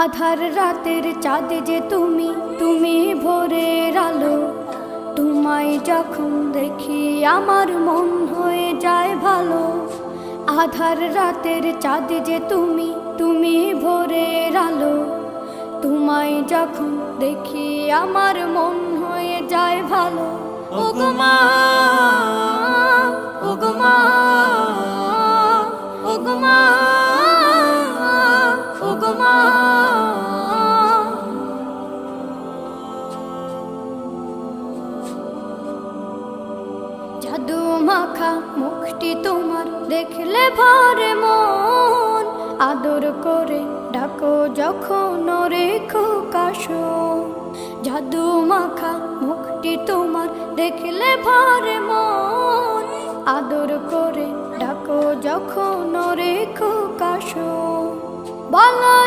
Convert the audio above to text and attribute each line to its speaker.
Speaker 1: আধার রাতের চাঁদ যে তুমি, তুমি ভোরের আলো। তোমায় যখন দেখি আমার মন হয়ে যায় ভালো। আধার রাতের চাঁদ যে তুমি, তুমি ভোরের আলো। তোমায় যখন দেখি আমার মন হয়ে যায় ভালো। ওগো মা, ওগো মা, ওগো মা, ওগো মা। জাদু মাখা মুখটি তোমার দেখলে ভরে মন। আদর করে ডাকো যখন রেখো কাশো। জাদু মাখা মুখটি তোমার দেখলে ভরে মন। আদর করে ডাকো যখন রেখো কাশো। বলো